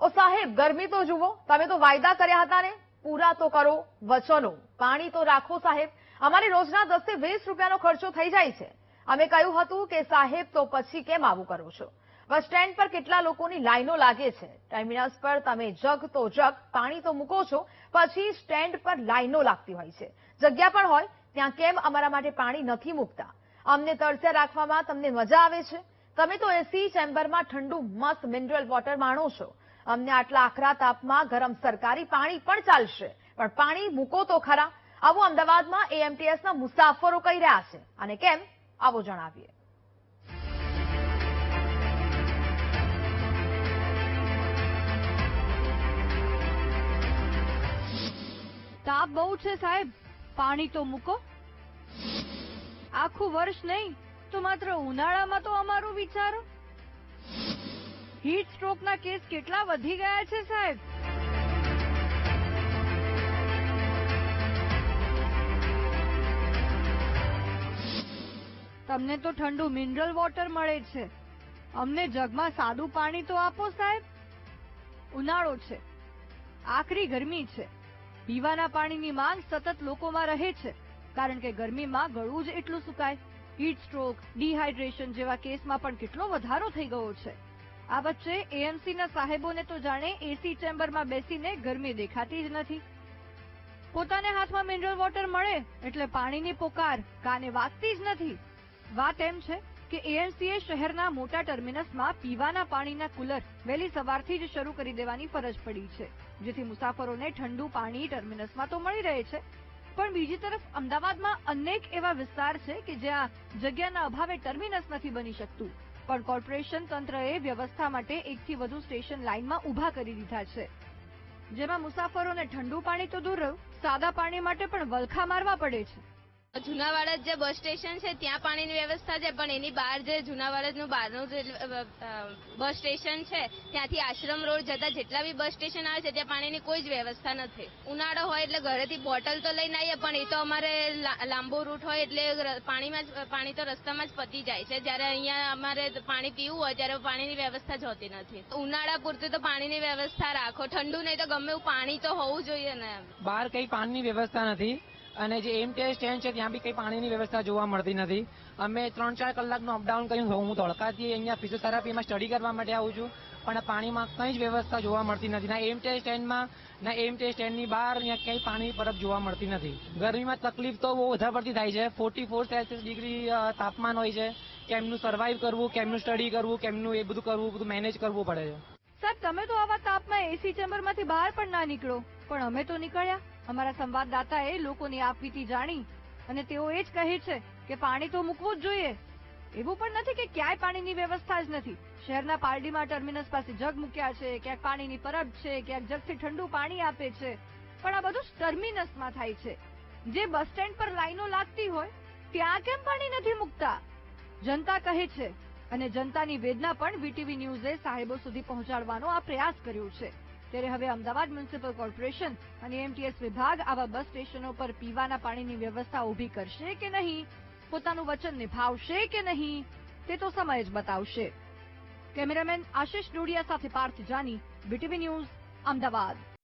ઓ સાહેબ, ગરમી તો જુઓ, તમે તો વાયદા કર્યા હતા ને, પૂરા તો કરો વચનો, પાણી તો રાખો સાહેબ. અમારે રોજના 10 થી 20 રૂપિયાનો ખર્ચો થઈ જાય છે. અમે કહ્યું હતું કે સાહેબ તો પછી કેમ આવું કરો છો? બસ સ્ટેન્ડ પર કેટલા લોકોની લાઈનો લાગે છે. ટર્મિનસ પર તમે જગ તો જગ પાણી તો મૂકો છો, પછી સ્ટેન્ડ પર લાઈનો લાગતી હોય છે. જગ્યા પણ હોય ત્યાં કેમ અમારા માટે પાણી નથી મૂકતા? અમને તરસ્યા રાખવામાં તમને મજા આવે છે? તમે તો એસી ચેમ્બરમાં ઠંડુ મસ્ત મિનરલ વોટર માણો છો. અમને આટલા આકરા તાપમાં ગરમ સરકારી પાણી પણ ચાલશે, પણ પાણી મૂકો તો ખરા. આવું અમદાવાદમાં એએમટીએસના મુસાફરો કહી રહ્યા છે. અને કેમ, આવો જણાવીએ. તાપ બહુ છે સાહેબ, પાણી તો મૂકો. આખું વર્ષ નહીં તો માત્ર ઉનાળામાં તો અમારું વિચારો. હીટ સ્ટ્રોકના કેસ કેટલા વધી ગયા છે સાહેબ. તમને તો ઠંડુ મિનરલ વોટર મળે છે, અમને જગમાં સાદું પાણી તો આપો સાહેબ. ઉનાળો છે, આકરી ગરમી છે, પીવાના પાણીની માંગ સતત લોકોમાં રહે છે, કારણ કે ગરમીમાં ગળું જ એટલું સુકાય. હીટ સ્ટ્રોક, ડિહાઇડ્રેશન જેવા કેસમાં પણ કેટલો વધારો થઈ ગયો છે. આ વચ્ચે એએમસીના સાહેબોને તો જાણે એસી ચેમ્બરમાં બેસીને ગરમી દેખાતી જ નથી. પોતાને હાથમાં મિનરલ વોટર મળે એટલે પાણીની પોકાર કાને વાગતી જ નથી. વાત એમ છે કે એએમસીએ શહેરના મોટા ટર્મિનસમાં પીવાના પાણીના કુલર વહેલી સવારથી જ શરૂ કરી દેવાની ફરજ પડી છે, જેથી મુસાફરોને ઠંડુ પાણી ટર્મિનસમાં તો મળી રહે છે. પણ બીજી તરફ અમદાવાદમાં અનેક એવા વિસ્તાર છે કે જ્યાં જગ્યાના અભાવે ટર્મિનસ નથી બની શકતું, પણ કોર્પોરેશન તંત્રએ વ્યવસ્થા માટે એકથી વધુ સ્ટેશન લાઇનમાં ઉભા કરી દીધા છે, જેમાં મુસાફરોને ઠંડુ પાણી તો દૂર રહ્યું, સાદા પાણી માટે પણ વલખા મારવા પડે છે. જુનાવાડા જે બસ સ્ટેશન છે ત્યાં પાણીની વ્યવસ્થા છે, પણ એની બહાર જે જુનાવાડાનું બહારનું જે બસ સ્ટેશન છે ત્યાંથી આશ્રમ રોડ જતા જેટલા બી બસ સ્ટેશન આવે છે ત્યાં પાણીની કોઈ જ વ્યવસ્થા નથી. ઉનાળો હોય એટલે ઘરેથી બોટલ તો લઈને આવીએ, પણ એ તો અમારે લાંબો રૂટ હોય એટલે પાણી તો રસ્તામાં જ પતી જાય છે. જ્યારે અહીંયા અમારે પાણી પીવું હોય ત્યારે પાણીની વ્યવસ્થા જ હોતી નથી. ઉનાળા પૂરતી તો પાણીની વ્યવસ્થા રાખો, ઠંડુ નહીં તો ગમે એવું પાણી તો હોવું જોઈએ ને. બહાર કઈ પાણીની વ્યવસ્થા નથી અને જે એએમટીએસ સ્ટેન્ડ છે ત્યાં બી કઈ પાણીની વ્યવસ્થા જોવા મળતી નથી. અમે 3-4 કલાકનું અપડાઉન કરીને હું ધોળકાથી અહીંયા ફિઝિયોથેરાપીમાં સ્ટડી કરવા માટે આવું છું, પણ પાણીમાં કંઈ જ વ્યવસ્થા જોવા મળતી નથી. ના એએમટીએસ સ્ટેન્ડમાં ના એએમટીએસ સ્ટેન્ડની બહાર અહીંયા ક્યાંય પાણી પરબ જોવા મળતી નથી. ગરમીમાં તકલીફ તો બહુ વધારે પડતી થાય છે. 44 સેલ્સિયસ ડિગ્રી તાપમાન હોય છે. કેમનું સર્વાઈવ કરવું, કેમનું સ્ટડી કરવું, કેમનું એ બધું મેનેજ કરવું પડે છે. સાહેબ, તમે તો આવા તાપમાં એસી ચેમ્બરમાંથી બહાર પણ ના નીકળો, પણ અમે તો નીકળ્યા. અમારા સંવાદદાતાએ લોકોની આપવીતી જાણી અને તેઓ એ જ કહે છે કે પાણી તો મૂકવું જ જોઈએ. એવું પણ નથી કે ક્યાંય પાણીની વ્યવસ્થા જ નથી. શહેરના પારડીમાં ટર્મિનસ પાસે જગ મૂક્યા છે, ક્યાંક પાણીની પરબ છે, ક્યાંક જગથી ઠંડુ પાણી આપે છે, પણ આ બધું ટર્મિનસમાં થાય છે. જે બસ સ્ટેન્ડ પર લાઈનો લાગતી હોય ત્યાં કેમ પાણી નથી મૂકતા? જનતા કહે છે અને જનતાની વેદના પણ વીટીવી ન્યૂઝે સાહેબો સુધી પહોંચાડવાનો આ પ્રયાસ કર્યો છે. ત્યારે હવે અમદાવાદ મ્યુનિસિપલ કોર્પોરેશન અને એએમટીએસ વિભાગ આવા બસ સ્ટેશનો પર પીવાના પાણીની વ્યવસ્થા ઊભી કરશે કે નહીં, પોતાનું વચન નિભાવશે કે નહીં, તે તો સમય જ બતાવશે. કેમેરામેન આશિષ ડોડિયા સાથે પાર્થ જાની, વીટીવી ન્યૂઝ, અમદાવાદ.